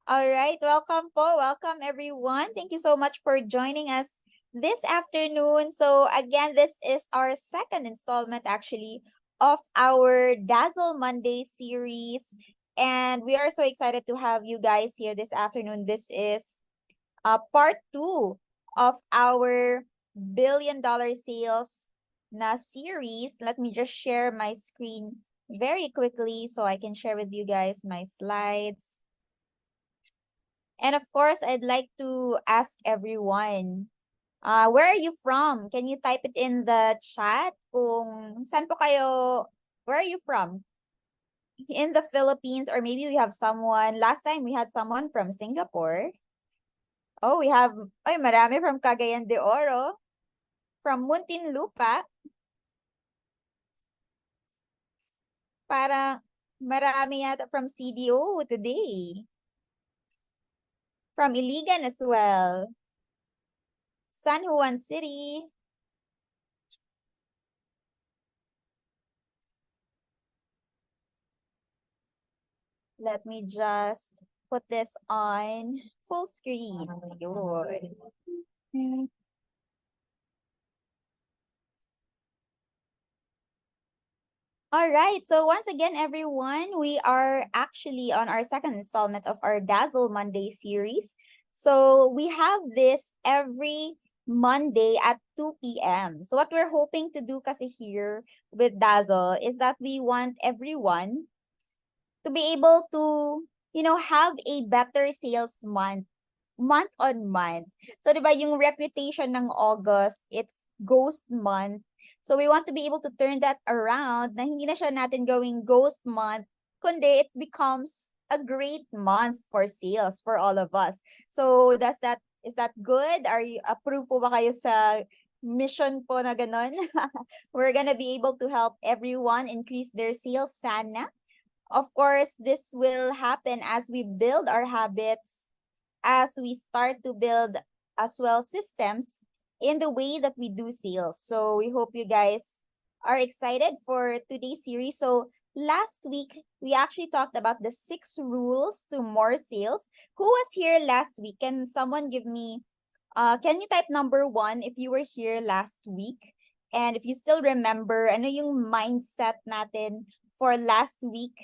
All right, welcome po. Welcome everyone. Thank you so much for joining us this afternoon. So again, this is our second installment actually of our Dazzle Monday series. And we are so excited to have you guys here this afternoon. This is part two of our billion-dollar sales na series. Let me just share my screen very quickly so I can share with you guys my slides. And of course, I'd like to ask everyone, where are you from? Can you type it in the chat kung saan po kayo, where are you from? In the Philippines, or maybe we have someone, last time we had someone from Singapore. Oh, we have, ay, marami from Cagayan de Oro, from Muntinlupa, para marami yata from CDO today. From Iligan as well. San Juan City. Let me just put this on full screen. Yun. All right. So once again, everyone, we are actually on our second installment of our Dazzle Monday series. So we have this every Monday at 2 p.m. So what we're hoping to do kasi here with Dazzle is that we want everyone to be able to, have a better sales month on month. So, di ba, yung reputation ng August, it's ghost month. So, we want to be able to turn that around na hindi na siya natin gawing ghost month, kundi it becomes a great month for sales for all of us. So, is that good? Are you approve po ba kayo sa mission po na ganon? We're gonna be able to help everyone increase their sales sana. Of course, this will happen as we build our habits, as we start to build as well systems in the way that we do sales. So we hope you guys are excited for today's series. So last week, we actually talked about the 6 rules to more sales. Who was here last week? Can someone give me, can you type number 1 if you were here last week? And if you still remember, ano yung mindset natin for last week?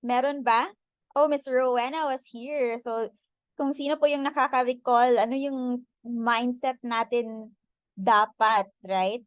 Meron ba? Oh, Miss Rowena was here. So, kung sino po yung nakaka-recall, ano yung mindset natin dapat, right?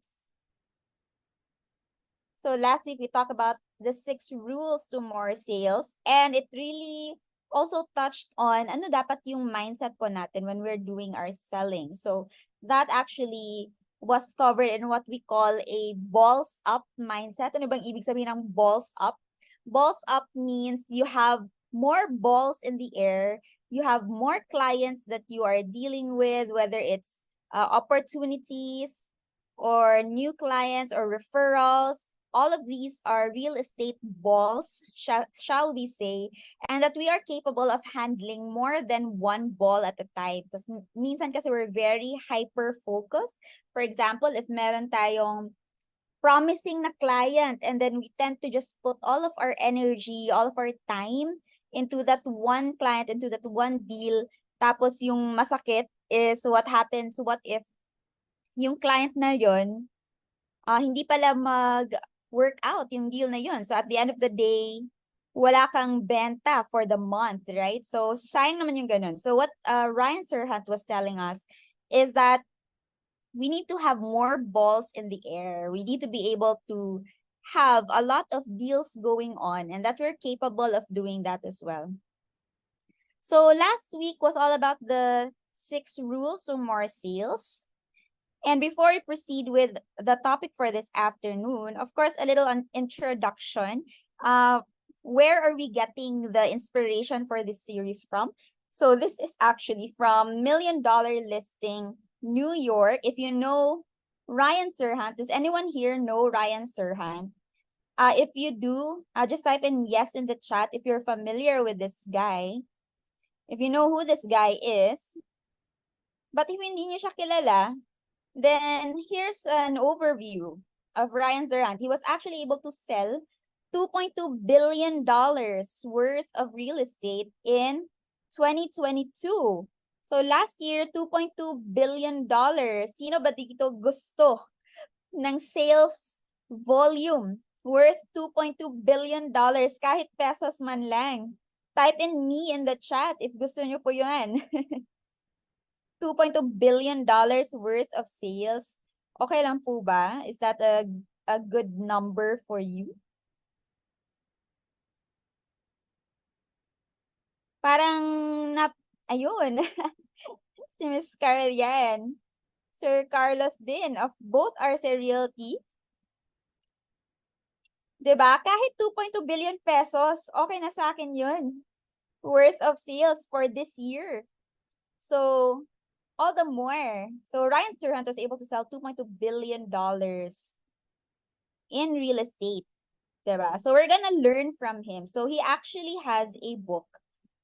So, last week we talked about the 6 rules to more sales, and it really also touched on ano dapat yung mindset po natin when we're doing our selling. So, that actually was covered in what we call a balls up mindset. Ano bang ibig sabihin ng balls up? Balls up means you have more balls in the air. You have more clients that you are dealing with, whether it's opportunities or new clients or referrals. All of these are real estate balls, shall we say, and that we are capable of handling more than one ball at a time. Because minsan kasi we're very hyper-focused. For example, if meron tayong promising na client, and then we tend to just put all of our energy, all of our time into that one client, into that one deal. Tapos yung masakit is what happens, what if yung client na yon hindi pala mag-work out yung deal na yon. So at the end of the day, wala kang benta for the month, right? So sayang naman yung ganun. So what Ryan Serhant was telling us is that we need to have more balls in the air. We need to be able to have a lot of deals going on, and that we're capable of doing that as well. So last week was all about the 6 rules to more sales. And before we proceed with the topic for this afternoon, of course, a little introduction. Where are we getting the inspiration for this series from? So this is actually from Million Dollar Listing New York. If you know Ryan Serhant, does anyone here know Ryan Serhant? If you do, just type in yes in the chat if you're familiar with this guy. If you know who this guy is. But if hindi niyo siya kilala, then here's an overview of Ryan Serhant. He was actually able to sell $2.2 billion worth of real estate in 2022. So last year, $2.2 billion. Sino ba dito gusto ng sales volume worth $2.2 billion kahit pesos man lang? Type in me in the chat if gusto nyo po yan. $2.2 billion worth of sales. Okay lang po ba? Is that a good number for you? Parang ayun, si Miss Carl yan. Sir Carlos din of both RC Realty. 'Di ba? Kahit 2.2 billion pesos, okay na sa akin yun. Worth of sales for this year. So, all the more. So, Ryan Serhant was able to sell $2.2 billion in real estate. 'Di ba? So, we're gonna learn from him. So, he actually has a book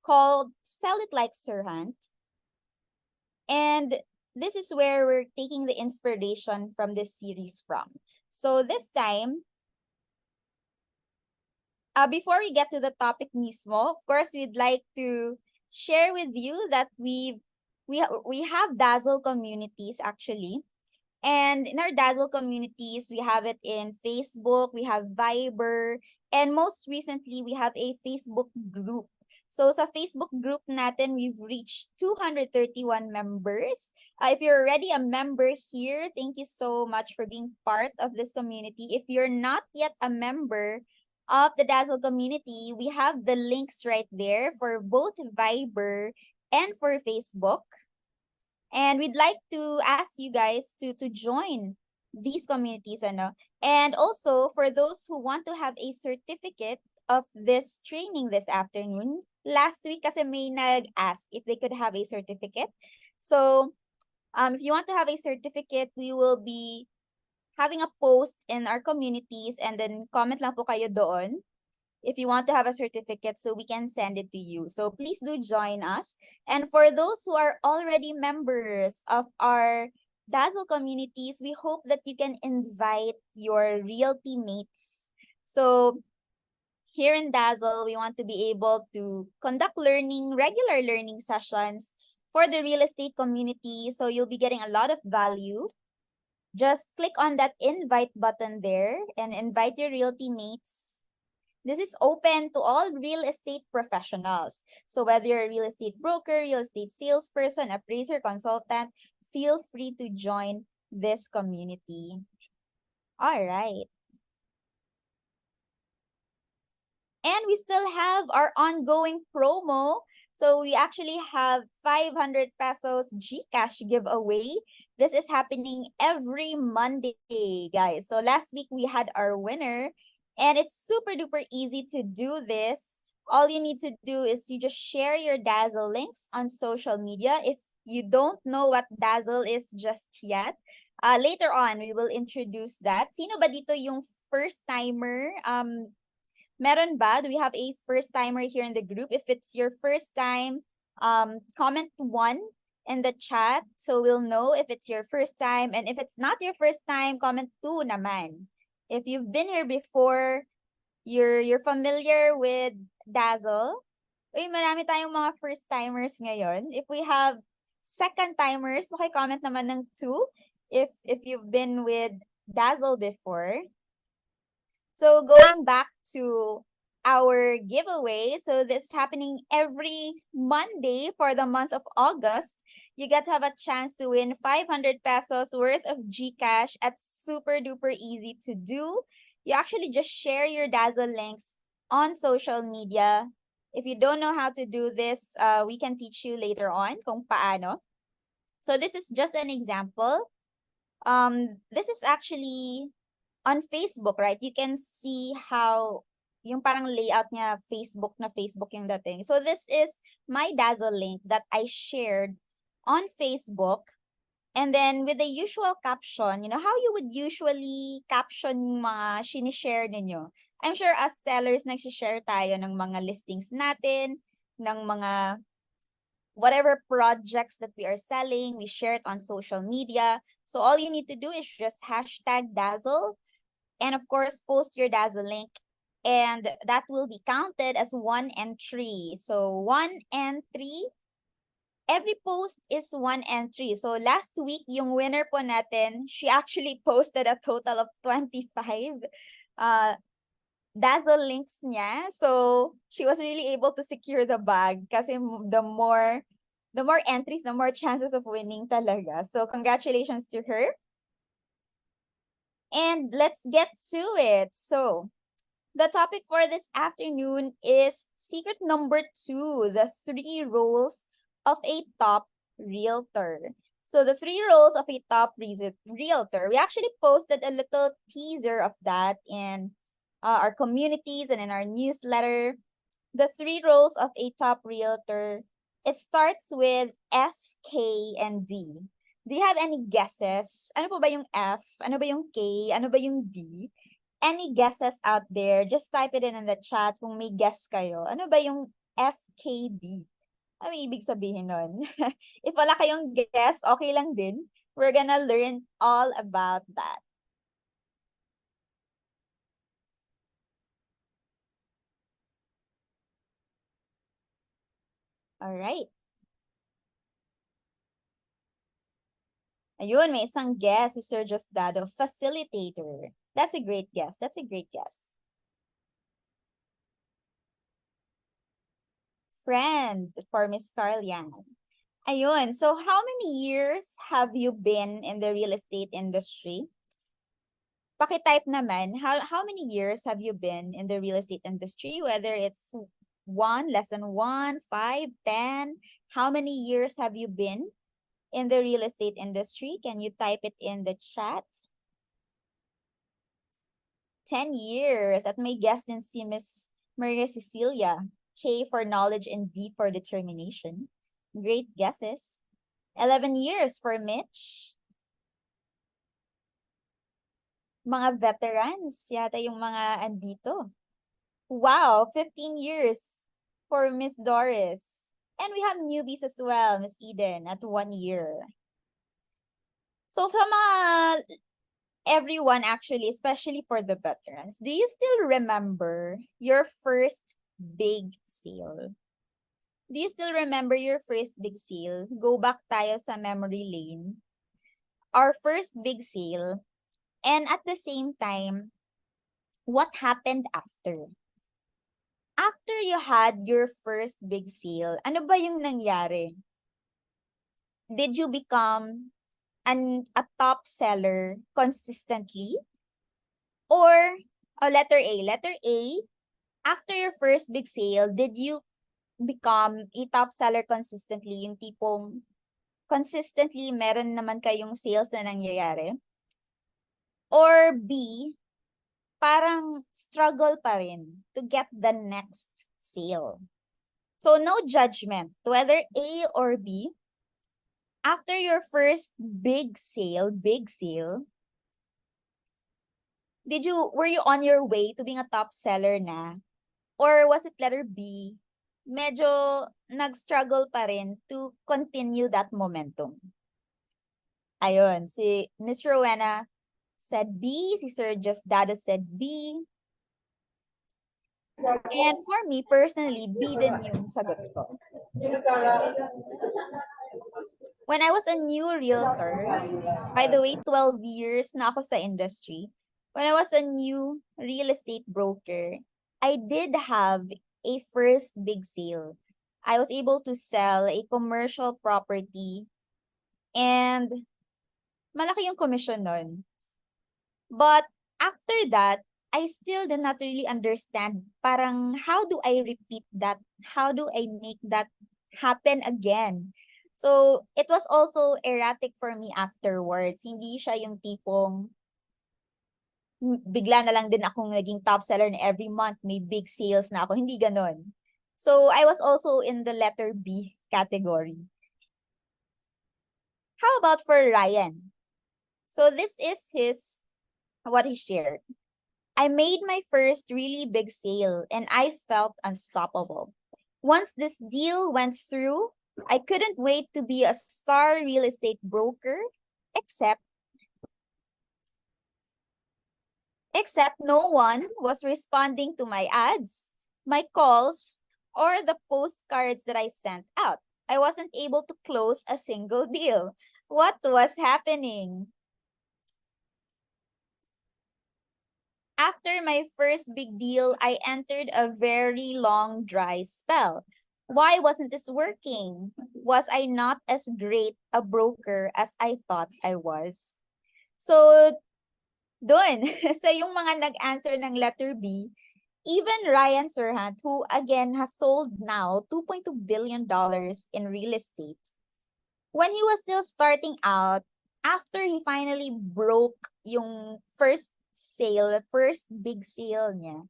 called Sell It Like Serhant. And this is where we're taking the inspiration from this series from. So, this time, before we get to the topic mismo, of course, we'd like to share with you that we have Dazzle communities actually. And in our Dazzle communities, we have it in Facebook, we have Viber, and most recently, we have a Facebook group. So sa Facebook group natin, we've reached 231 members. If you're already a member here, thank you so much for being part of this community. If you're not yet a member of the Dazzle community, we have the links right there for both Viber and for Facebook. And we'd like to ask you guys to join these communities, ano. And also, for those who want to have a certificate of this training this afternoon, last week kasi may nag-ask if they could have a certificate. So, if you want to have a certificate, we will be having a post in our communities and then comment lang po kayo doon if you want to have a certificate so we can send it to you. So please do join us. And for those who are already members of our Dazzle communities, we hope that you can invite your realty mates. So here in Dazzle, we want to be able to conduct regular learning sessions for the real estate community. So you'll be getting a lot of value. Just click on that invite button there and invite your realty mates. This is open to all real estate professionals. So whether you're a real estate broker, real estate salesperson, appraiser, consultant, feel free to join this community. All right. And we still have our ongoing promo. So we actually have 500 pesos GCash giveaway. This is happening every Monday, guys. So last week we had our winner. And it's super duper easy to do this. All you need to do is you just share your Dazzle links on social media. If you don't know what Dazzle is just yet, later on we will introduce that. Sino ba dito yung first timer? Meron ba? Do we have a first timer here in the group? If it's your first time, comment 1 in the chat so we'll know if it's your first time. And if it's not your first time, comment 2 naman. If you've been here before, you're familiar with Dazzle. Uy, marami tayong mga first timers ngayon. If we have second timers, comment naman ng 2 if you've been with Dazzle before. So going back to our giveaway, so this is happening every Monday for the month of August. You get to have a chance to win 500 pesos worth of GCash at super duper easy to do. You actually just share your Dazzle links on social media. If you don't know how to do this, we can teach you later on kung paano. So this is just an example. This is actually on Facebook, right? You can see how yung parang layout niya Facebook na Facebook yung dating. So this is my Dazzle link that I shared on Facebook. And then with the usual caption, how you would usually caption yung mga sinishare ninyo. I'm sure as sellers, nagsishare tayo ng mga listings natin, ng mga whatever projects that we are selling, we share it on social media. So all you need to do is just hashtag Dazzle and of course, post your Dazzle link and that will be counted as 1 entry. So 1 entry, every post is 1 entry. So last week, yung winner po natin, she actually posted a total of 25 uh, Dazzle links niya. So she was really able to secure the bag kasi the more entries, the more chances of winning talaga. So congratulations to her. And let's get to it. So the topic for this afternoon is secret number 2, the 3 roles of a top realtor. So the 3 roles of a top realtor, we actually posted a little teaser of that in our communities and in our newsletter. The 3 roles of a top realtor, it starts with F, K, and D. Do you have any guesses? Ano po ba yung F? Ano ba yung K? Ano ba yung D? Any guesses out there? Just type it in the chat kung may guess kayo. Ano ba yung FKD? Ano ibig sabihin nun? If wala kayong guess, okay lang din. We're gonna learn all about that. All right. Ayun, may isang guess si Sir Josdado, facilitator. That's a great guess. That's a great guess. Friend for Miss Carlian. Ayun, so how many years have you been in the real estate industry? Paki-type naman, how many years have you been in the real estate industry? Whether it's 1, less than 1, 5, 10. How many years have you been in the real estate industry? Can you type it in the chat? 10 years. At may guest din si Miss Maria Cecilia. K for knowledge and D for determination. Great guesses. 11 years for Mitch. Mga veterans yata yung mga andito. Wow, 15 years for Miss Doris. And we have newbies as well, Miss Eden, at 1 year. So sa mga everyone actually, especially for the veterans, do you still remember your first big sale? Do you still remember your first big sale? Go back tayo sa memory lane. Our first big sale. And at the same time, what happened after? After you had your first big sale, ano ba yung nangyari? Did you become a top seller consistently? Or, letter A. Letter A, after your first big sale, did you become a top seller consistently? Yung tipong consistently meron naman kayong sales na nangyayari? Or B, parang struggle pa rin to get the next sale? So no judgment, whether A or B. After your first big sale, were you on your way to being a top seller na? Or was it letter B? Medyo nag-struggle pa rin to continue that momentum. Ayun, si Miss Rowena said B, si Sir Dado said B. And for me, personally, B din yung sagot ko. When I was a new realtor, by the way, 12 years na ako sa industry. When I was a new real estate broker, I did have a first big sale. I was able to sell a commercial property and malaki yung commission nun. But after that, I still did not really understand parang how do I repeat that? How do I make that happen again? So, it was also erratic for me afterwards. Hindi siya yung tipong bigla na lang din akong naging top seller na every month may big sales na ako. Hindi ganon. So, I was also in the letter B category. How about for Ryan? So, this is what he shared. I made my first really big sale and I felt unstoppable. Once this deal went through, I couldn't wait to be a star real estate broker, except Except no one was responding to my ads, my calls, or the postcards that I sent out. I wasn't able to close a single deal. What was happening? After my first big deal, I entered a very long dry spell. Why wasn't this working? Was I not as great a broker as I thought I was? So, dun. So, yung mga nag-answer ng letter B, even Ryan Serhant, who again has sold now $2.2 billion in real estate, when he was still starting out, after he finally broke yung first sale, first big sale niya,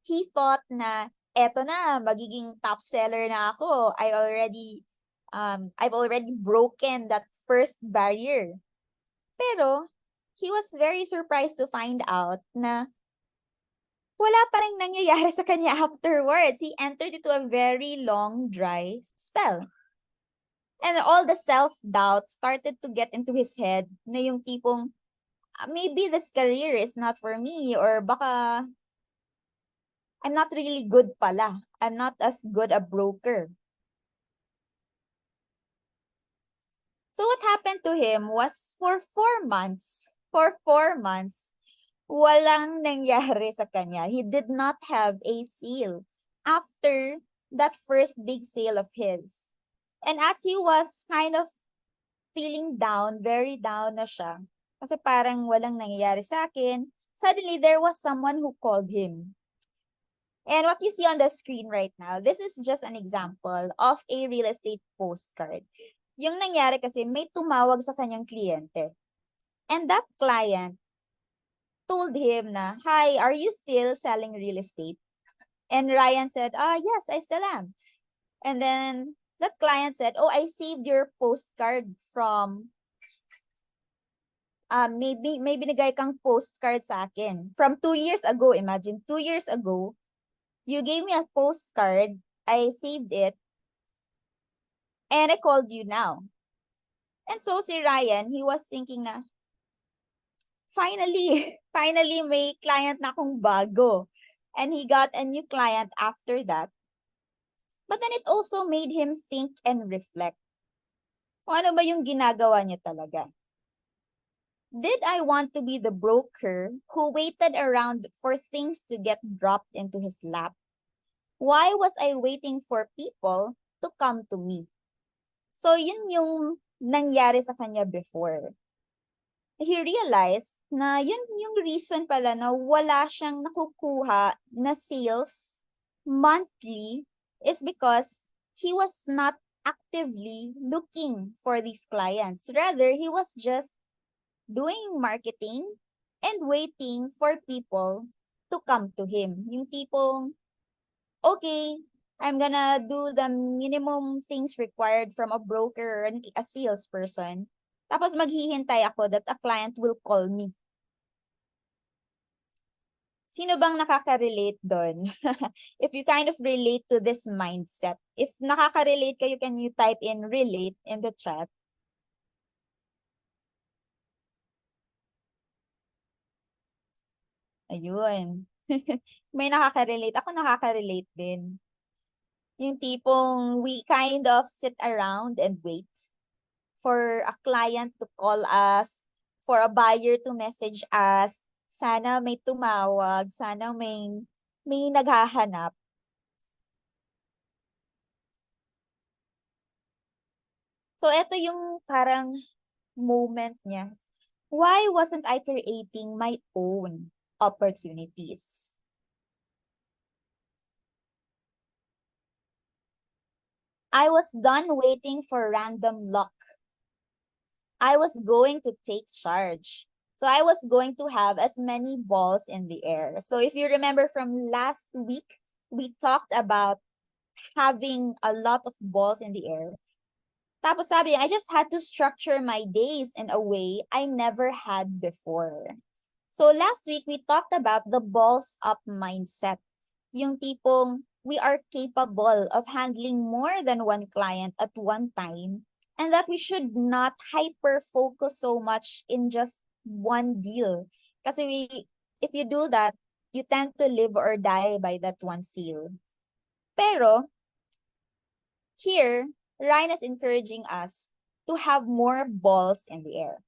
he thought na, eto na, magiging top seller na ako. I've already broken that first barrier. Pero, he was very surprised to find out na wala pa rin nangyayari sa kanya afterwards. He entered into a very long, dry spell. And all the self-doubt started to get into his head na yung tipong, maybe this career is not for me or baka I'm not really good pala. I'm not as good a broker. So what happened to him was for 4 months, walang nangyari sa kanya. He did not have a sale after that first big sale of his. And as he was kind of feeling down, very down na siya, kasi parang walang nangyayari sa akin, suddenly there was someone who called him. And what you see on the screen right now, this is just an example of a real estate postcard. Yung nangyari kasi may tumawag sa kanyang kliyente. And that client told him na, "Hi, are you still selling real estate?" And Ryan said, yes, I still am. And then that client said, "Oh, I saved your postcard from may binigay kang postcard sa akin from 2 years ago. Imagine, 2 years ago, you gave me a postcard, I saved it, and I called you now." And so si Ryan, he was thinking na, finally, finally may client na akong bago. And he got a new client after that. But then it also made him think and reflect. Kung ano ba yung ginagawa niya talaga? Did I want to be the broker who waited around for things to get dropped into his lap? Why was I waiting for people to come to me? So yun yung nangyari sa kanya before. He realized na yun yung reason pala na wala siyang nakukuha na sales monthly is because he was not actively looking for these clients. Rather, he was just doing marketing and waiting for people to come to him. Yung tipong, okay, I'm gonna do the minimum things required from a broker or a salesperson. Tapos maghihintay ako that a client will call me. Sino bang nakaka-relate doon? If you kind of relate to this mindset. If nakaka-relate kayo, can you type in relate in the chat? Ayun. May nakaka-relate. Ako nakaka-relate din. Yung tipong we kind of sit around and wait for a client to call us, for a buyer to message us. Sana may tumawag, sana may naghahanap. So ito yung parang moment niya. Why wasn't I creating my own opportunities? I was done waiting for random luck. I was going to take charge. So I was going to have as many balls in the air. So if you remember from last week, we talked about having a lot of balls in the air. Tapos sabi, I just had to structure my days in a way I never had before. So last week, we talked about the balls up mindset. Yung tipong we are capable of handling more than one client at one time and that we should not hyper-focus so much in just one deal. Kasi if you do that, you tend to live or die by that one sale. Pero here, Ryan is encouraging us to have more balls in the air.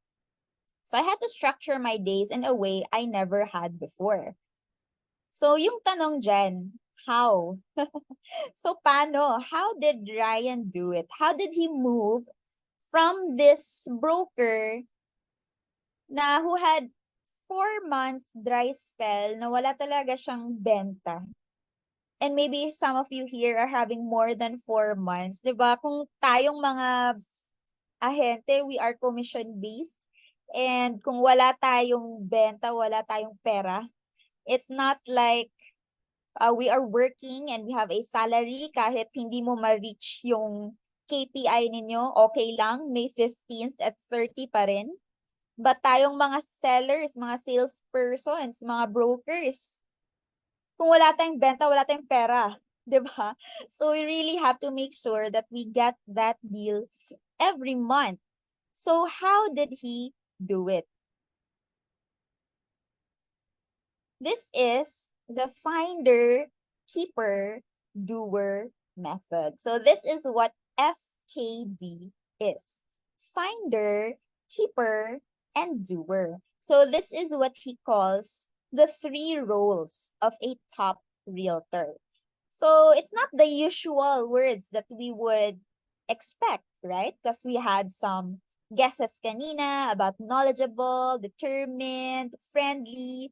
So I had to structure my days in a way I never had before. So yung tanong dyan, how? So paano? How did Ryan do it? How did he move from this broker na who had 4 months dry spell na wala talaga siyang benta? And maybe some of you here are having more than 4 months. 'Di ba? Kung tayong mga ahente, we are commission-based. And kung wala tayong benta, wala tayong pera, it's not like we are working and we have a salary kahit hindi mo ma-reach yung KPI ninyo, okay lang, May 15th at 30 pa rin. But tayong mga sellers, mga salespersons, mga brokers, kung wala tayong benta, wala tayong pera. 'Di ba? So we really have to make sure that we get that deal every month. So how did he do it? This is the finder, keeper, doer method. So this is what FKD is. Finder, keeper, and doer. So this is what he calls the 3 roles of a top realtor. So it's not the usual words that we would expect, right? Because we had some guesses kanina about knowledgeable, determined, friendly,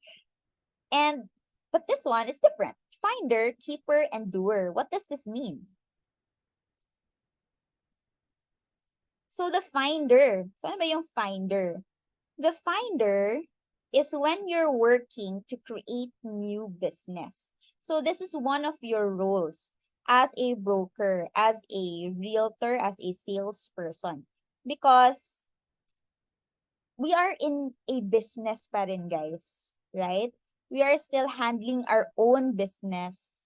and but this one is different. Finder, keeper, and doer. What does this mean? So the finder. So ano ba yung finder? The finder is when you're working to create new business. So this is one of your roles as a broker, as a realtor, as a salesperson. Because we are in a business pa rin, guys, right? We are still handling our own business.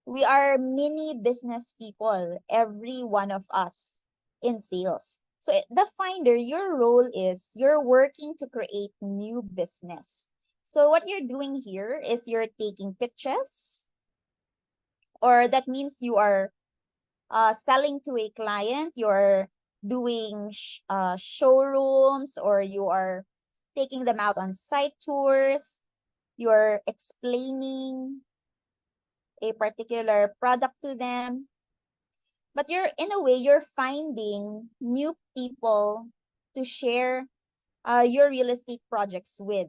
We are mini business people, every one of us in sales. So the finder, your role is you're working to create new business. So what you're doing here is you're taking pitches, or that means you are selling to a client, you're doing showrooms, or you are taking them out on site tours, you're explaining a particular product to them. But you're, in a way, you're finding new people to share your real estate projects with.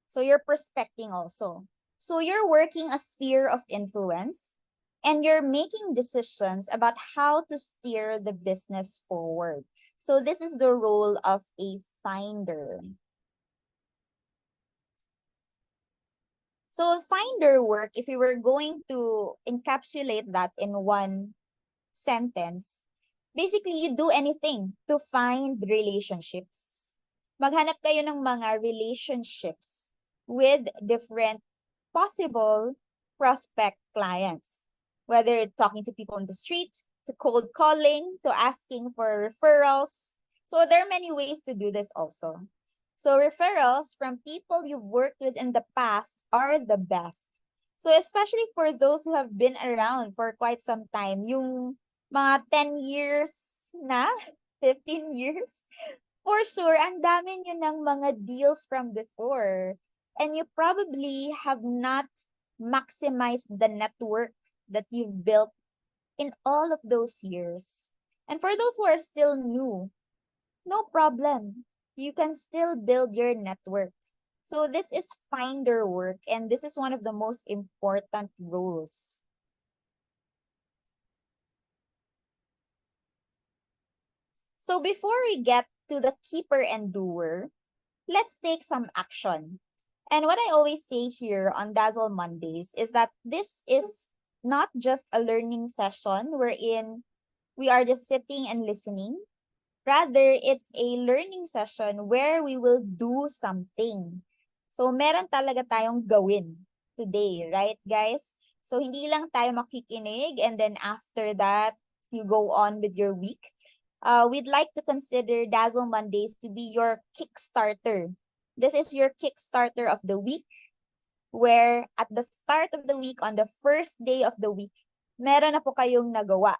So you're prospecting also. So you're working a sphere of influence, and you're making decisions about how to steer the business forward. So this is the role of a finder. So finder work, if we were going to encapsulate that in one sentence, basically you do anything to find relationships. Maghanap kayo ng mga relationships with different possible prospect clients. Whether talking to people in the street, to cold calling, to asking for referrals. So there are many ways to do this also. So referrals from people you've worked with in the past are the best. So especially for those who have been around for quite some time, yung mga 10 years na, 15 years, for sure, ang dami nyo ng mga deals from before. And you probably have not maximized the network that you've built in all of those years. And for those who are still new, no problem. You can still build your network. So this is finder work, and this is one of the most important roles. So before we get to the keeper and doer, let's take some action. And what I always say here on Dazzle Mondays is that this is not just a learning session wherein we are just sitting and listening. Rather, it's a learning session where we will do something. So meron talaga tayong gawin today, right, guys? So hindi lang tayo makikinig and then after that, you go on with your week. We'd like to consider Dazzle Mondays to be your Kickstarter. This is your Kickstarter of the week. where at the start of the week, on the first day of the week, meron na po kayong nagawa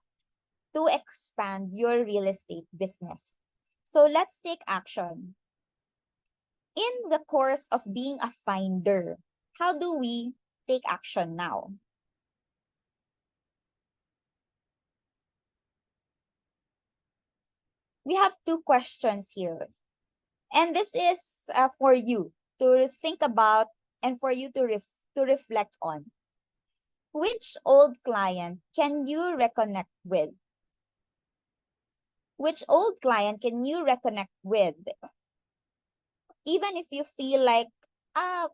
to expand your real estate business. So let's take action. In the course of being a finder, how do we take action now? We have two questions here. And this is for you to think about and for you to reflect on. Which old client can you reconnect with? Which old client can you reconnect with? Even if you feel like, ah,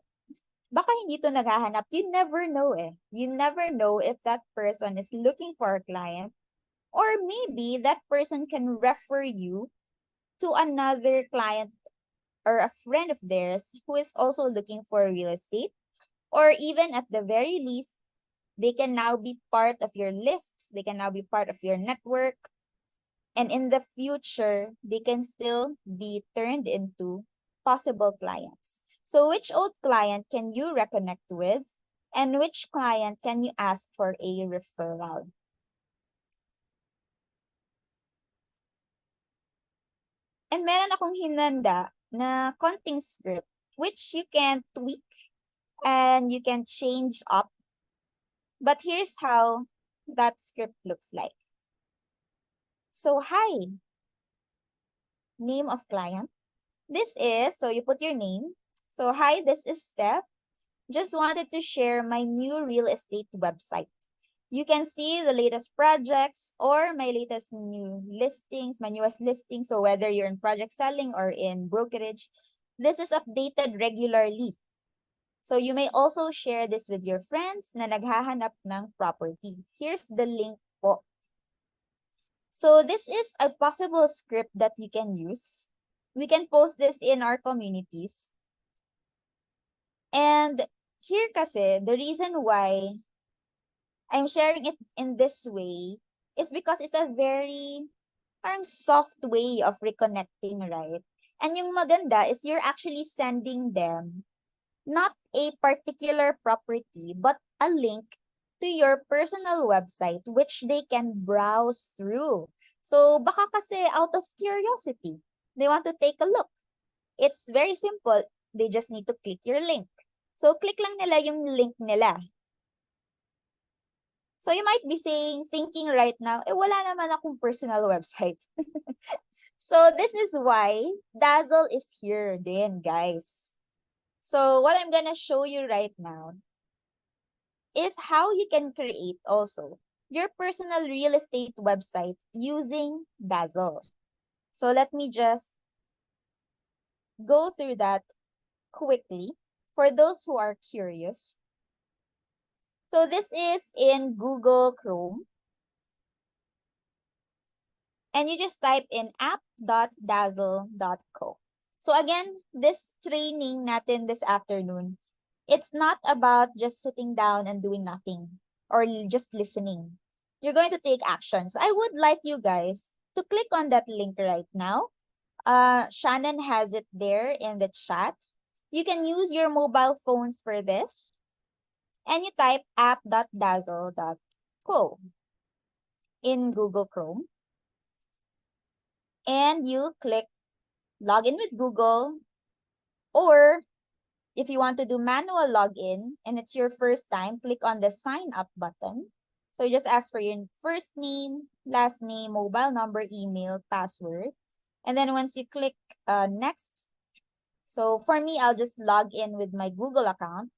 baka hindi to naghahanap, you never know eh. You never know if that person is looking for a client, or maybe that person can refer you to another client or a friend of theirs who is also looking for real estate, or even at the very least, they can now be part of your lists, they can now be part of your network, and in the future, they can still be turned into possible clients. So which old client can you reconnect with, and which client can you ask for a referral? And meron akong hinanda na konting script which you can tweak and you can change up. But here's how that script looks like. So, hi, name of client. This is, so you put your name. So, hi, this is Steph. Just wanted to share my new real estate website. You can see the latest projects or my latest new listings, my newest listings. So whether you're in project selling or in brokerage, this is updated regularly. So you may also share this with your friends na naghahanap ng property. Here's the link po. So this is a possible script that you can use. We can post this in our communities. And here kasi, the reason why I'm sharing it in this way is because it's a very parang soft way of reconnecting, right? And yung maganda is you're actually sending them not a particular property, but a link to your personal website which they can browse through. So baka kasi out of curiosity, they want to take a look. It's very simple. They just need to click your link. So click lang nila yung link nila. So you might be thinking right now, wala naman akong personal website. So this is why Dazzle is here then, guys. So what I'm gonna show you right now is how you can create also your personal real estate website using Dazzle. So let me just go through that quickly for those who are curious. So this is in Google Chrome. And you just type in app.dazzle.co. So again, this training natin this afternoon, it's not about just sitting down and doing nothing or just listening. You're going to take actions. I would like you guys to click on that link right now. Shannon has it there in the chat. You can use your mobile phones for this. And you type app.dazzle.co in Google Chrome. And you click login with Google, or if you want to do manual login and it's your first time, click on the sign up button. So you just ask for your first name, last name, mobile number, email, password. And then once you click next, so for me, I'll just log in with my Google account.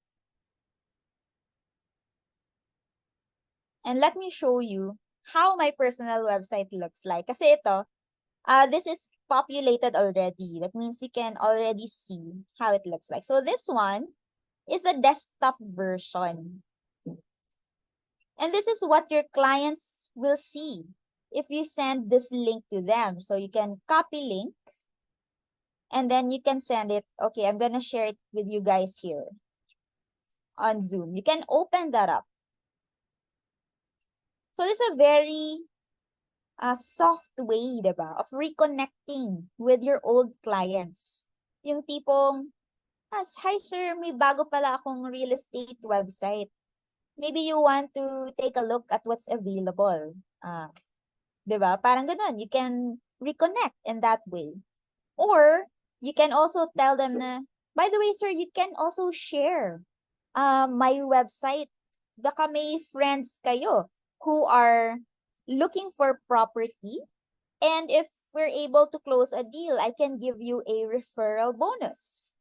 And let me show you how my personal website looks like. Kasi ito, this is populated already. That means you can already see how it looks like. So this one is the desktop version. And this is what your clients will see if you send this link to them. So you can copy link and then you can send it. Okay, I'm going to share it with you guys here on Zoom. You can open that up. So this is a very soft way, diba, of reconnecting with your old clients. Yung tipong, Hi sir, may bago pala akong real estate website. Maybe you want to take a look at what's available. 'Di ba? Parang ganun. You can reconnect in that way. Or you can also tell them na, by the way, sir, you can also share my website. Baka may friends kayo who are looking for property. And if we're able to close a deal, I can give you a referral bonus.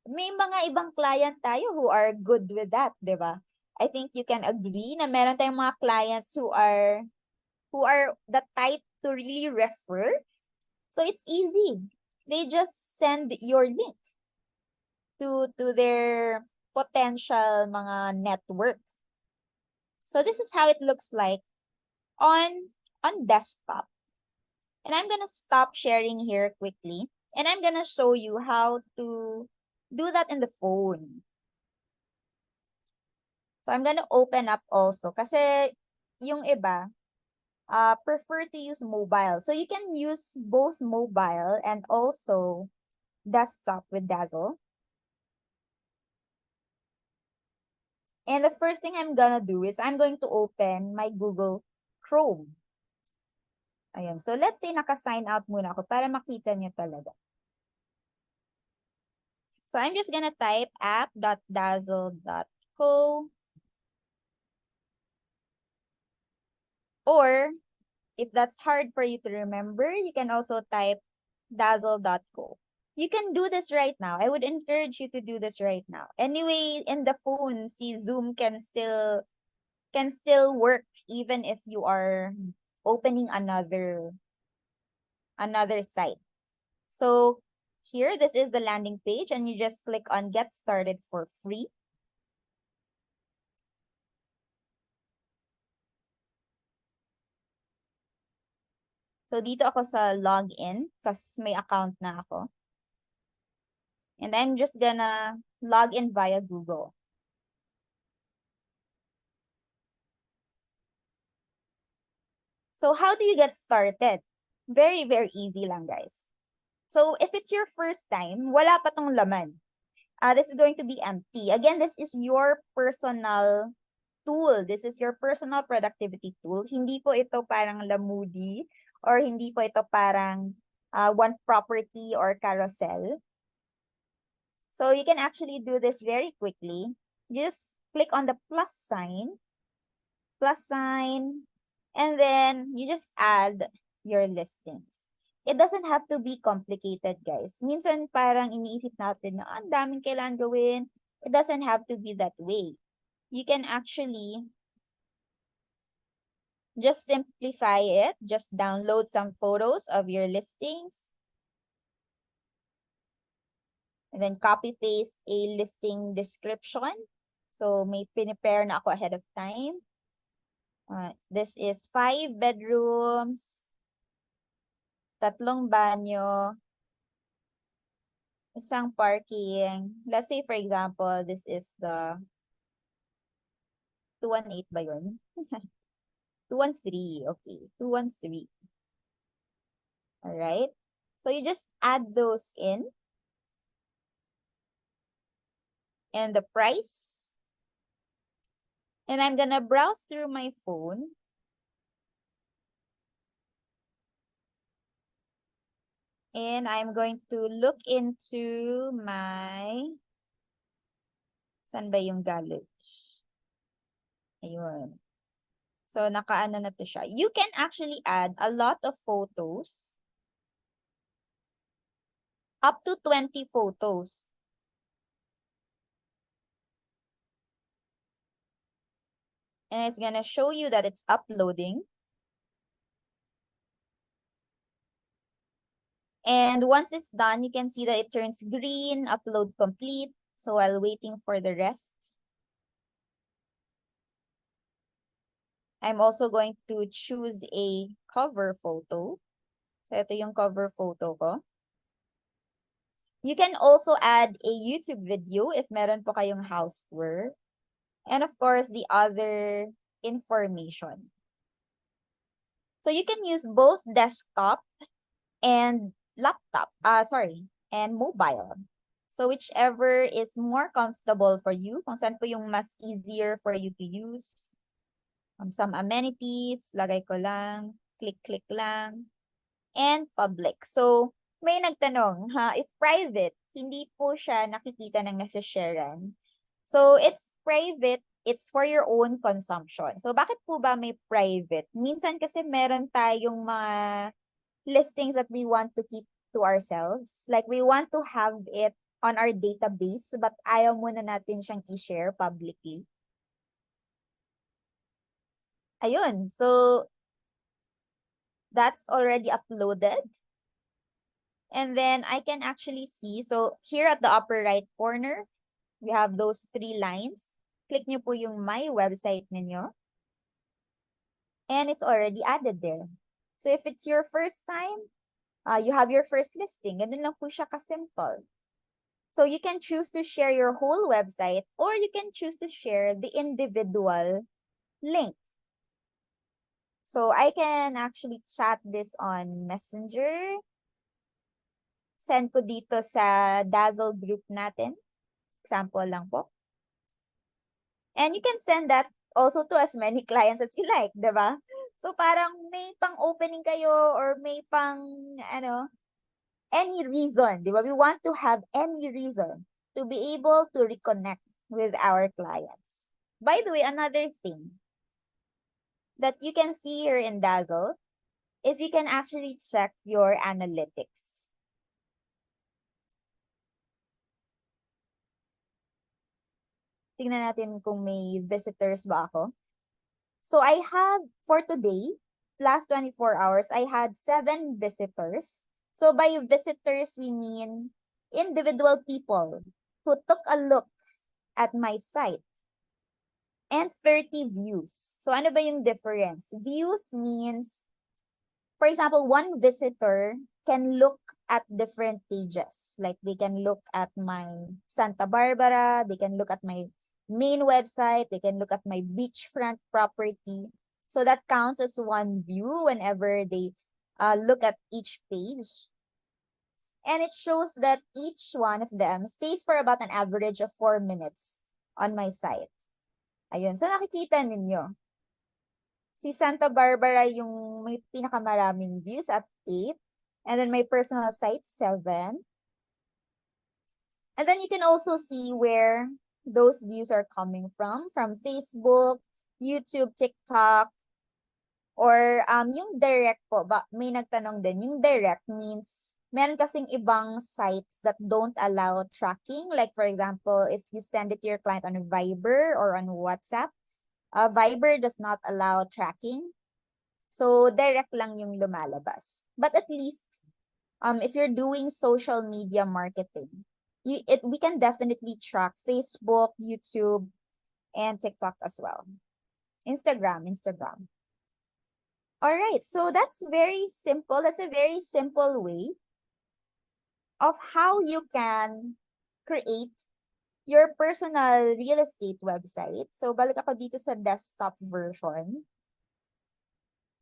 May mga ibang client tayo who are good with that, 'di ba? I think you can agree na meron tayong mga clients who are the type to really refer. So it's easy. They just send your link to their potential mga network. So this is how it looks like on desktop. And I'm gonna stop sharing here quickly. And I'm gonna show you how to do that in the phone. So I'm gonna open up also. Kasi yung iba, prefer to use mobile. So you can use both mobile and also desktop with Dazzle. And the first thing I'm gonna do is I'm going to open my Google Chrome. Ayan. So let's say naka-sign out muna ako para makita niyo talaga. So I'm just gonna type app.dazzle.co, or if that's hard for you to remember, you can also type dazzle.co. You can do this right now. I would encourage you to do this right now. Anyway, in the phone, see, Zoom can still work even if you are opening another site. So here, this is the landing page, and you just click on get started for free. So dito ako sa login kasi may account na ako. And I'm just gonna log in via Google. So how do you get started? Very, very easy lang, guys. So if it's your first time, wala pa tong laman. This is going to be empty. Again, this is your personal tool. This is your personal productivity tool. Hindi po ito parang Lamudi, or hindi po ito parang one property or carousel. So you can actually do this very quickly. Just click on the plus sign, and then you just add your listings. It doesn't have to be complicated, guys. Minsan parang iniisip natin na ang daming kailangan gawin. It doesn't have to be that way. You can actually just simplify it. Just download some photos of your listings. And then copy paste a listing description. So may prepare na ako ahead of time. This is 5 bedrooms, 3 banyo, isang parking. Let's say, for example, this is the 218 ba yun? 213. Okay, 213. Alright. So you just add those in. And the price. And I'm gonna browse through my phone. And I'm going to look into my, saan ba yung galing? Ayun. So, nakaano na to siya. You can actually add a lot of photos. Up to 20 photos. And it's gonna show you that it's uploading. And once it's done, you can see that it turns green, upload complete. So while waiting for the rest, I'm also going to choose a cover photo. So ito yung cover photo ko. You can also add a YouTube video if meron po kayong house tour. And of course, the other information. So you can use both desktop and laptop, and mobile. So whichever is more comfortable for you, kung saan po yung mas easier for you to use. Some amenities, lagay ko lang, click-click lang, and public. So, may nagtanong, if private, hindi po siya nakikita ng nasa-sharean. So, it's private, it's for your own consumption. So, bakit po ba may private? Minsan kasi meron tayong mga listings that we want to keep to ourselves. Like, we want to have it on our database, but ayaw muna natin siyang i-share publicly. Ayun, so that's already uploaded. And then I can actually see, so here at the upper right corner, we have those 3 lines. Click nyo po yung my website ninyo. And it's already added there. So if it's your first time, you have your first listing. Ganun lang po siya ka-simple. So you can choose to share your whole website or you can choose to share the individual link. So I can actually chat this on Messenger. Send ko dito sa Dazle group natin. Example lang po. And you can send that also to as many clients as you like, di ba? So parang may pang-opening kayo or may pang, any reason, di ba? We want to have any reason to be able to reconnect with our clients. By the way, another thing that you can see here in Dazzle is you can actually check your analytics. Tingnan natin kung may visitors ba ako. So I have, for today, last 24 hours, I had 7 visitors. So by visitors, we mean individual people who took a look at my site. And 30 views. So ano ba yung difference? Views means, for example, one visitor can look at different pages. Like they can look at my Santa Barbara, they can look at my main website, they can look at my beachfront property. So that counts as one view whenever they look at each page. And it shows that each one of them stays for about an average of 4 minutes on my site. Ayun, so nakikita ninyo. Si Santa Barbara yung may pinakamaraming views at 8. And then my personal site, 7. And then you can also see where those views are coming from Facebook, YouTube, TikTok, or yung direct po. May nagtanong din, yung direct means meron kasing ibang sites that don't allow tracking. Like for example, if you send it to your client on Viber or on WhatsApp, Viber does not allow tracking. So, direct lang yung lumalabas. But at least, if you're doing social media marketing, we can definitely track Facebook, YouTube, and TikTok as well. Instagram. All right, so that's very simple. That's a very simple way of how you can create your personal real estate website. So, balik ako dito sa desktop version.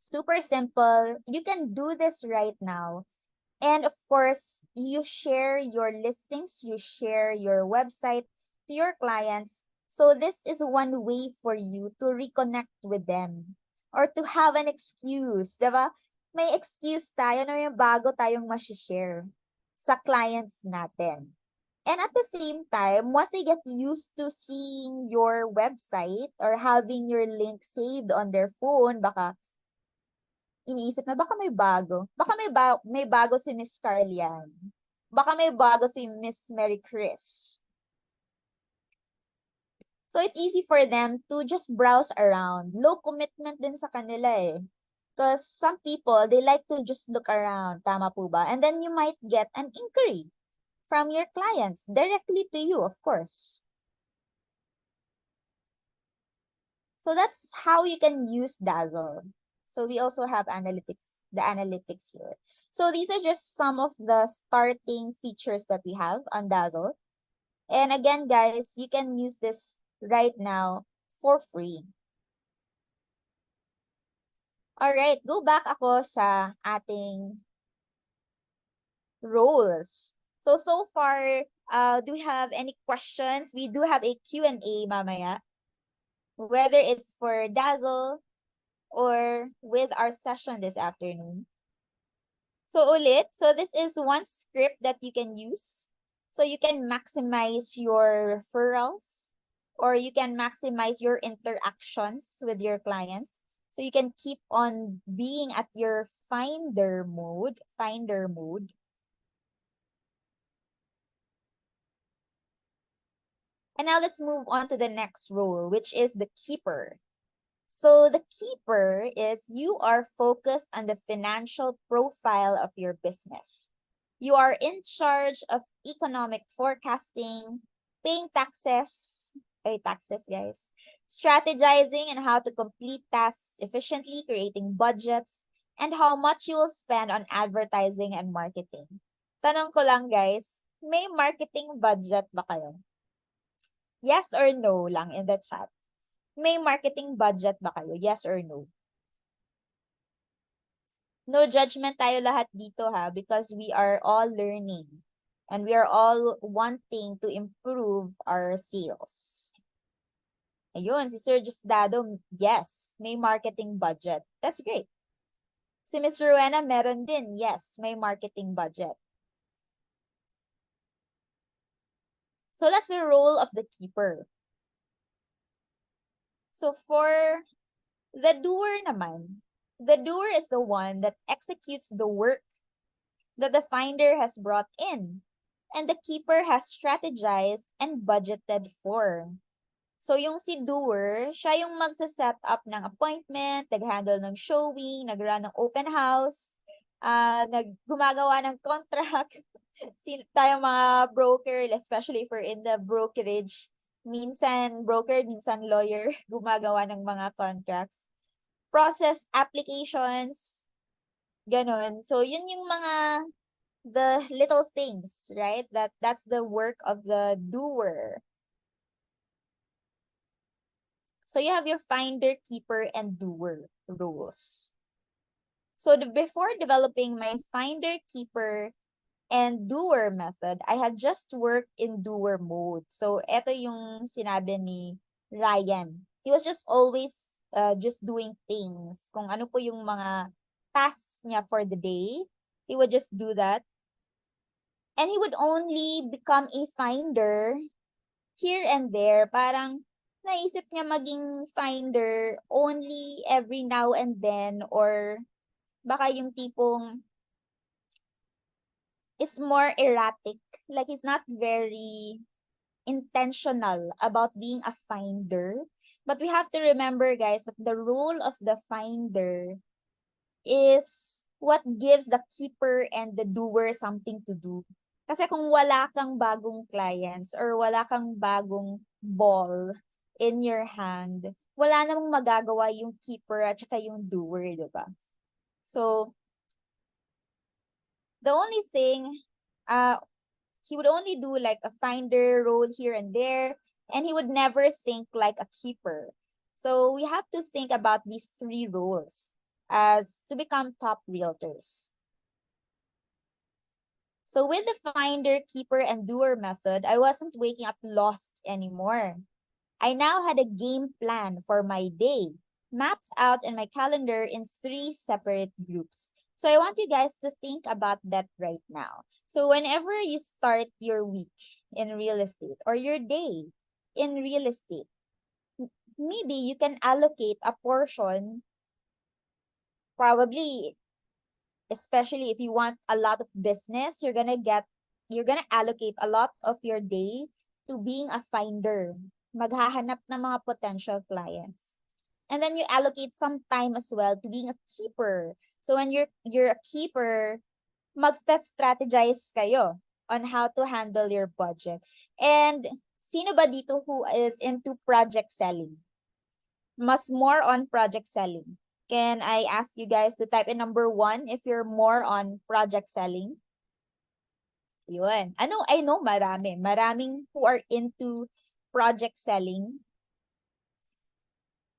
Super simple. You can do this right now. And of course, you share your listings, you share your website to your clients. So this is one way for you to reconnect with them or to have an excuse, diba? May excuse tayo na yung bago tayong share sa clients natin. And at the same time, once they get used to seeing your website or having your link saved on their phone, baka iniisip na baka may bago. Baka may bago si Miss Carlian. Baka may bago si Miss Mary Chris. So it's easy for them to just browse around. Low commitment din sa kanila eh. Because some people, they like to just look around. Tama po ba? And then you might get an inquiry from your clients directly to you, of course. So that's how you can use Dazzle. So we also have analytics, the analytics here. So these are just some of the starting features that we have on Dazzle. And again, guys, you can use this right now for free. All right, go back ako sa ating roles. So far, Do we have any questions? We do have a Q&A mamaya, whether it's for Dazzle or with our session this afternoon. So ulit, so this is one script that you can use. So you can maximize your referrals or you can maximize your interactions with your clients. So you can keep on being at your finder mode. And now let's move on to the next role, which is the keeper. So the keeper is you are focused on the financial profile of your business. You are in charge of economic forecasting, paying taxes, guys, strategizing and how to complete tasks efficiently, creating budgets, and how much you will spend on advertising and marketing. Tanong ko lang, guys, may marketing budget ba kayo? Yes or no lang in the chat. May marketing budget ba kayo? Yes or no? No judgment tayo lahat dito ha, because we are all learning and we are all wanting to improve our sales. Ayun, si Sir Justdado, yes, may marketing budget. That's great. Si Miss Rowena, meron din. Yes, may marketing budget. So that's the role of the keeper. So for the doer naman, the doer is the one that executes the work that the finder has brought in and the keeper has strategized and budgeted for. So yung si doer, siya yung magsa-set up ng appointment, nag-handle ng showing, nag-run ng open house, gumagawa ng contract. Tayong mga broker, especially for in the brokerage, minsan broker, minsan lawyer, gumagawa ng mga contracts. Process applications, ganun. So yun yung mga the little things, right? That's the work of the doer. So you have your finder, keeper, and doer roles. So before developing my finder, keeper, and doer method, I had just worked in doer mode. So eto yung sinabi ni Ryan. He was just always just doing things. Kung ano po yung mga tasks niya for the day, he would just do that. And he would only become a finder here and there. Parang naisip niya maging finder only every now and then or baka yung tipong is more erratic. Like he's not very intentional about being a finder. But we have to remember, guys, that the role of the finder is what gives the keeper and the doer something to do. Kasi kung wala kang bagong clients or wala kang bagong ball in your hand, wala namang magagawa yung keeper at saka yung doer, di ba? So, the only thing, he would only do like a finder role here and there, and he would never think like a keeper. So, we have to think about these three roles as to become top realtors. So with the finder, keeper, and doer method, I wasn't waking up lost anymore. I now had a game plan for my day, mapped out in my calendar in 3 separate groups. So I want you guys to think about that right now. So whenever you start your week in real estate or your day in real estate, maybe you can allocate a portion, probably especially if you want a lot of business, you're gonna allocate a lot of your day to being a finder. Maghahanap ng mga potential clients. And then you allocate some time as well to being a keeper. So when you're a keeper, mag-strategize kayo on how to handle your budget. And sino ba dito who is into project selling? Mas more on project selling. Can I ask you guys to type in number 1 if you're more on project selling? Yun. I know marami. Maraming who are into project selling.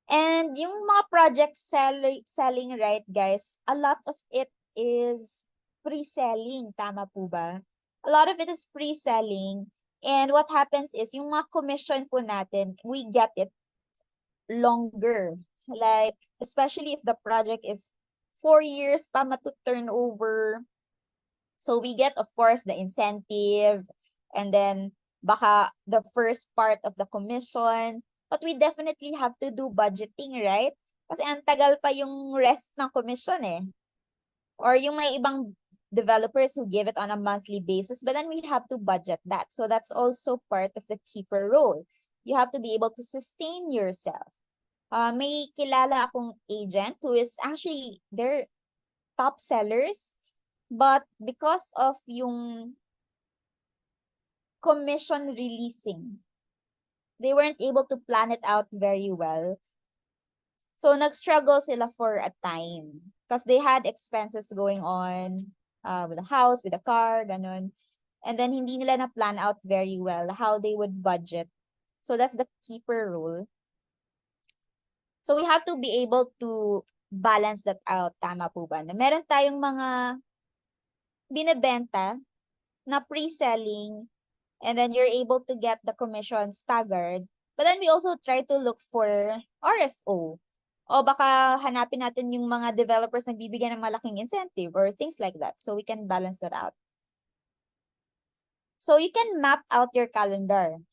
And yung mga project selling, right, guys, a lot of it is pre-selling. Tama po ba? A lot of it is pre-selling. And what happens is, yung mga commission po natin, we get it longer. Like, especially if the project is 4 years pa matu-turn over. So we get, of course, the incentive, and then baka the first part of the commission. But we definitely have to do budgeting, right? Kasi ang tagal pa yung rest ng commission eh. Or yung may ibang developers who give it on a monthly basis, but then we have to budget that. So that's also part of the keeper role. You have to be able to sustain yourself. May kilala akong agent who is actually, they're top sellers, but because of yung commission releasing, they weren't able to plan it out very well. So nag-struggle sila for a time because they had expenses going on, with the house, with the car, ganun. And then hindi nila na plan out very well how they would budget. So that's the keeper role. So we have to be able to balance that out. Tama po ba? Na meron tayong mga binebenta na pre-selling, and then you're able to get the commission staggered. But then we also try to look for RFO. O baka hanapin natin yung mga developers na bibigyan ng malaking incentive or things like that. So we can balance that out. So you can map out your calendar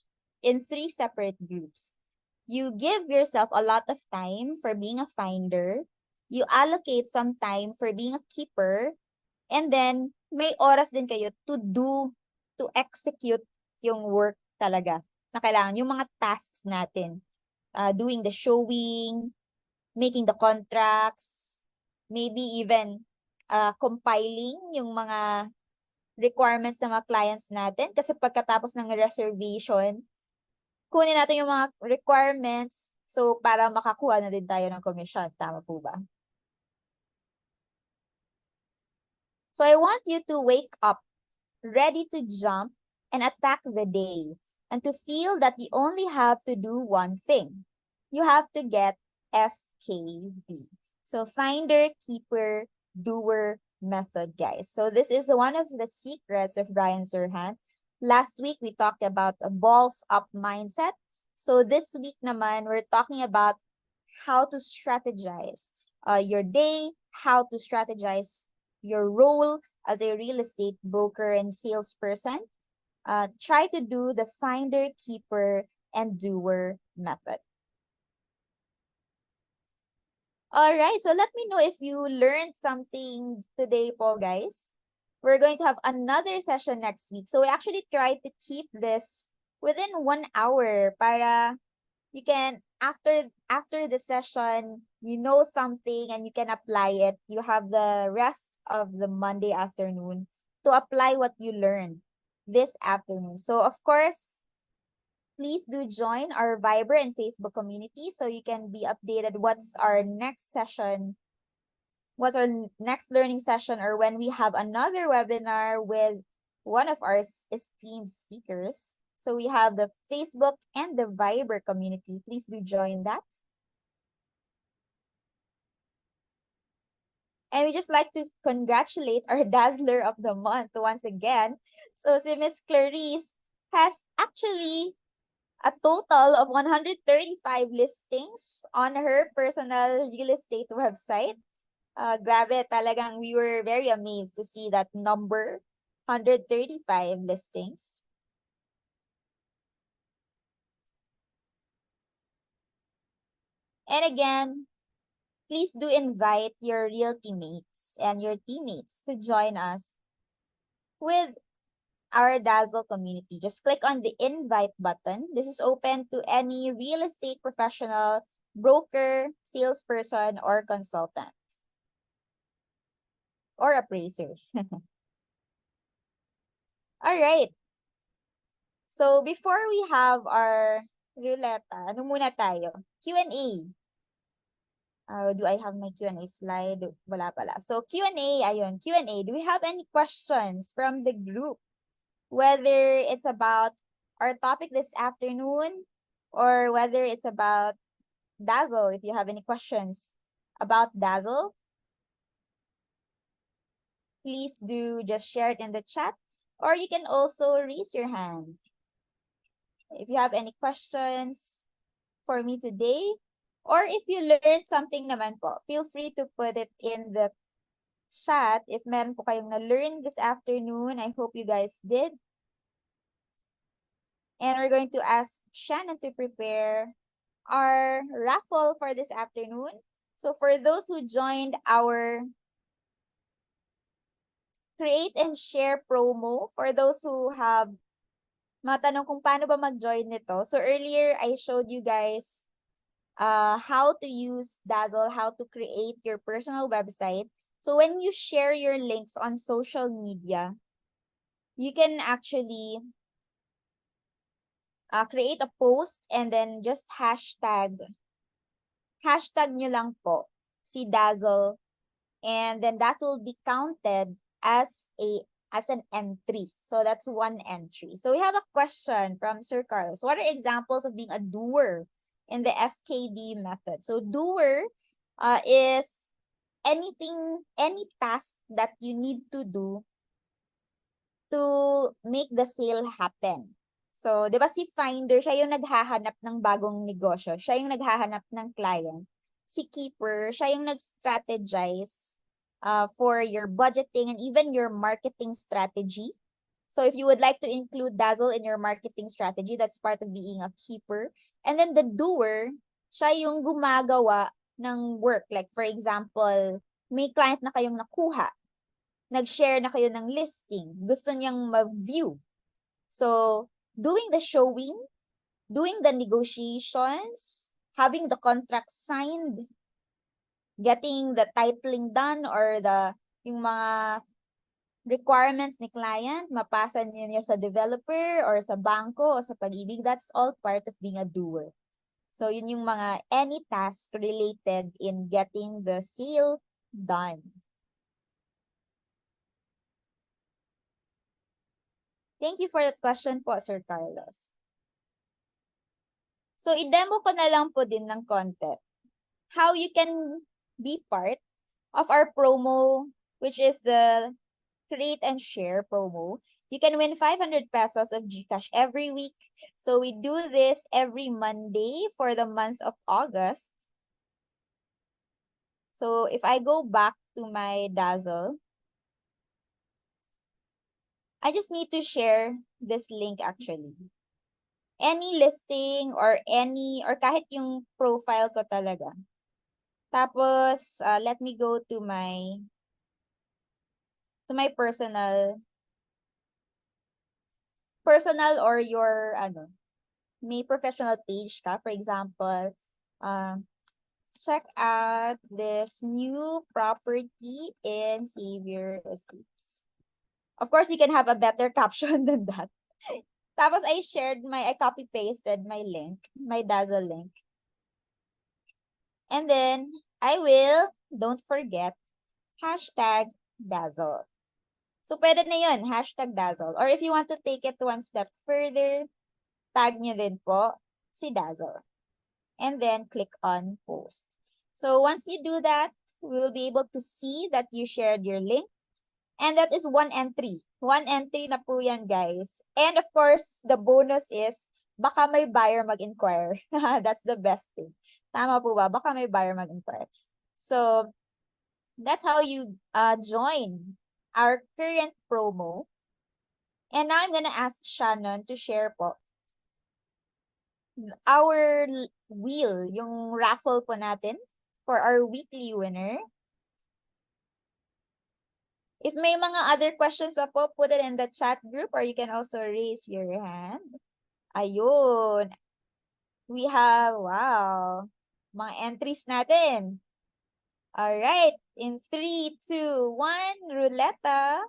in 3 separate groups. You give yourself a lot of time for being a finder. You allocate some time for being a keeper. And then, may oras din kayo to execute yung work talaga na kailangan. Yung mga tasks natin. Doing the showing, making the contracts, maybe even compiling yung mga requirements ng mga clients natin. Kasi pagkatapos ng reservation, kunin natin yung mga requirements so para makakuha na din tayo ng commission. Tama po ba? So I want you to wake up ready to jump and attack the day, and to feel that you only have to do one thing. You have to get FKD. So finder, keeper, doer method, guys. So this is one of the secrets of Brian Serhan. Last week, we talked about a balls up mindset. So this week naman, we're talking about how to strategize your day, how to strategize your role as a real estate broker and salesperson. Try to do the finder, keeper, and doer method. All right, so let me know if you learned something today, po, guys. We're going to have another session next week. So we actually try to keep this within 1 hour para you can, after the session, you know something and you can apply it. You have the rest of the Monday afternoon to apply what you learned this afternoon. So of course, please do join our Viber and Facebook community so you can be updated what's our next session, what's our next learning session, or when we have another webinar with one of our esteemed speakers. So we have the Facebook and the Viber community. Please do join that. And we just like to congratulate our Dazzler of the Month once again. So si Miss Clarice has actually a total of 135 listings on her personal real estate website. Grabe, talagang we were very amazed to see that number, 135 listings. And again, please do invite your real teammates and your teammates to join us with our Dazzle community. Just click on the invite button. This is open to any real estate professional, broker, salesperson, or consultant, or appraiser. All right. So before we have our roulette, ano muna tayo? Q&A. Do I have my Q&A slide? Wala pala. So Q&A, ayun, Q&A. Do we have any questions from the group? Whether it's about our topic this afternoon or whether it's about Dazzle, if you have any questions about Dazzle, please do just share it in the chat, or you can also raise your hand. If you have any questions for me today, or if you learned something naman po, feel free to put it in the chat if meron po kayong na-learn this afternoon. I hope you guys did. And we're going to ask Shannon to prepare our raffle for this afternoon. So for those who joined our create and share promo, for those who have matanong kung paano ba mag-join nito. So earlier, I showed you guys how to use Dazzle, how to create your personal website. So when you share your links on social media, you can actually create a post and then just hashtag nyo lang po si Dazzle, and then that will be counted as an entry. So that's one entry. So we have a question from Sir Carlos. What are examples of being a doer in the FKD method? So doer is any task that you need to do to make the sale happen. So, 'di ba si finder, siya yung naghahanap ng bagong negosyo, siya yung naghahanap ng client. Si keeper, siya yung nag-strategize for your budgeting and even your marketing strategy. So, if you would like to include Dazzle in your marketing strategy, that's part of being a keeper. And then the doer, siya yung gumagawa ng work. Like, for example, may client na kayong nakuha, nag-share na kayo ng listing, gusto niyang mag-view. So, doing the showing, doing the negotiations, having the contract signed, getting the titling done or yung mga requirements ni client, mapasa niyo sa developer or sa bangko o sa pag-ibig, that's all part of being a doer. So, yun yung mga any task related in getting the sale done. Thank you for that question po, Sir Carlos. So, i-demo ko na lang po din ng konti how you can be part of our promo, which is the create and share promo. You can win 500 pesos of GCash every week. So, we do this every Monday for the month of August. So, if I go back to my Dazzle, I just need to share this link actually. Any listing or kahit yung profile ko talaga. Tapos, let me go to my personal or your, may professional page ka. For example, check out this new property in Xavier Estates. Of course, you can have a better caption than that. Tapos I copy-pasted my link, my Dazzle link. And then, don't forget, hashtag Dazzle. So, pwede na yun, hashtag Dazzle. Or if you want to take it one step further, tag nyo rin po si Dazzle. And then, click on post. So, once you do that, we will be able to see that you shared your link. And that is one entry. One entry na po yan, guys. And of course, the bonus is, baka may buyer mag-inquire. That's the best thing. Tama po ba? Baka may buyer mag-inquire. So, that's how you join our current promo. And now I'm gonna ask Shannon to share po our wheel, yung raffle po natin for our weekly winner. If may mga other questions pa po, put it in the chat group or you can also raise your hand. Ayun. We have, wow, mga entries natin. Alright, in 3, 2, 1, ruleta.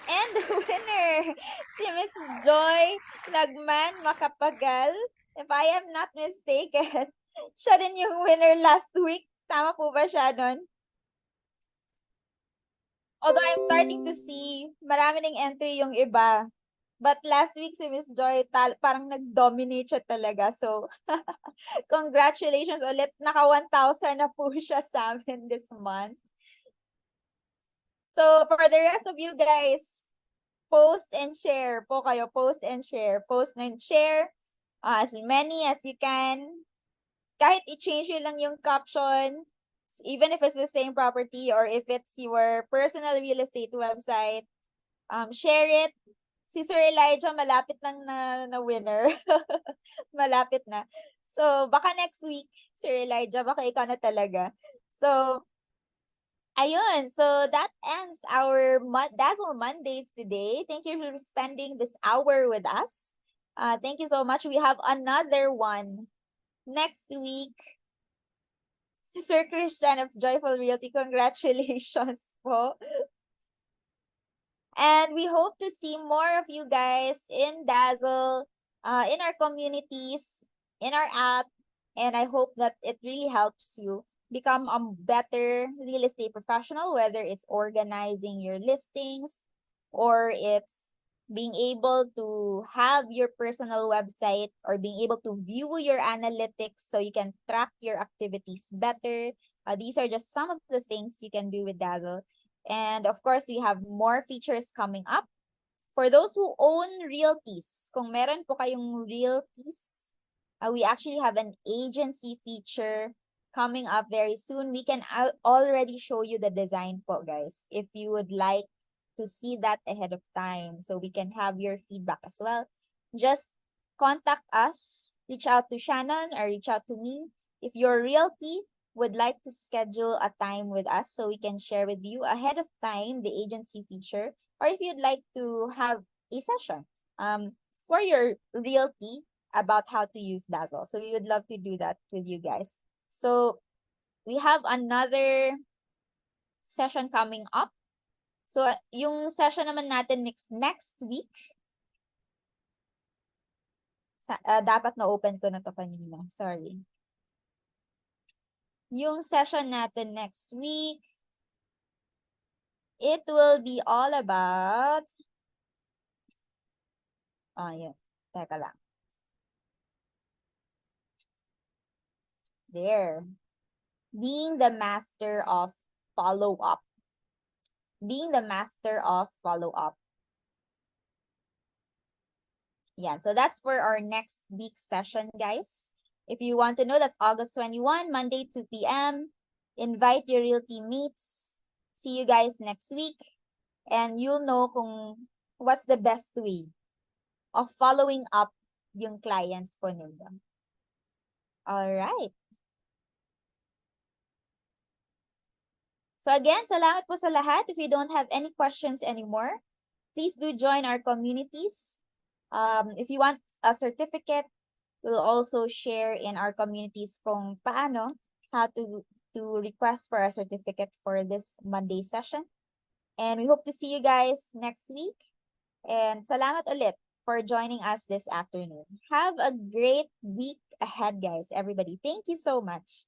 And the winner, si Miss Joy Lagman Makapagal. If I am not mistaken, siya din yung winner last week. Tama po ba siya nun? Although I'm starting to see marami ng entry yung iba. But last week si Miss Joy parang nag-dominate siya talaga. So, congratulations ulit. Naka 1,000 na po siya sa amin this month. So, for the rest of you guys, post and share po kayo. Post and share. Post and share as many as you can. Kahit i-change yun lang yung caption, even if it's the same property or if it's your personal real estate website, share it. Si Sir Elijah, malapit nang na winner. Malapit na. So, baka next week, Sir Elijah, baka ikaw na talaga. So, ayun. So, that ends our Dazzle Mondays today. Thank you for spending this hour with us. Thank you so much. We have another one next week. Si Sir Christian of Joyful Realty, congratulations po. And we hope to see more of you guys in Dazzle, in our communities, in our app. And I hope that it really helps you become a better real estate professional, whether it's organizing your listings or it's being able to have your personal website or being able to view your analytics so you can track your activities better. These are just some of the things you can do with Dazzle. And of course, we have more features coming up. For those who own realties, kung meron po kayong realties, we actually have an agency feature coming up very soon. We can already show you the design po, guys, if you would like to see that ahead of time so we can have your feedback as well. Just contact us, reach out to Shannon or reach out to me. If your realty would like to schedule a time with us so we can share with you ahead of time the agency feature, or if you'd like to have a session for your realty about how to use Dazzle. So we would love to do that with you guys. So we have another session coming up. So yung session naman natin next week, dapat na-open ko na to kanina. Sorry. Yung session natin next week, it will be all about, yun. Teka lang. There. Being the master of follow-up. Being the master of follow-up. Yeah, so that's for our next week session, guys. If you want to know, that's August 21, Monday, 2 p.m. Invite your real teammates. See you guys next week. And you'll know kung what's the best way of following up yung clients po ninyo. Alright. So again, salamat po sa lahat. If you don't have any questions anymore, please do join our communities. If you want a certificate, we'll also share in our communities kung paano, how to request for a certificate for this Monday session. And we hope to see you guys next week. And salamat ulit for joining us this afternoon. Have a great week ahead, guys, everybody. Thank you so much.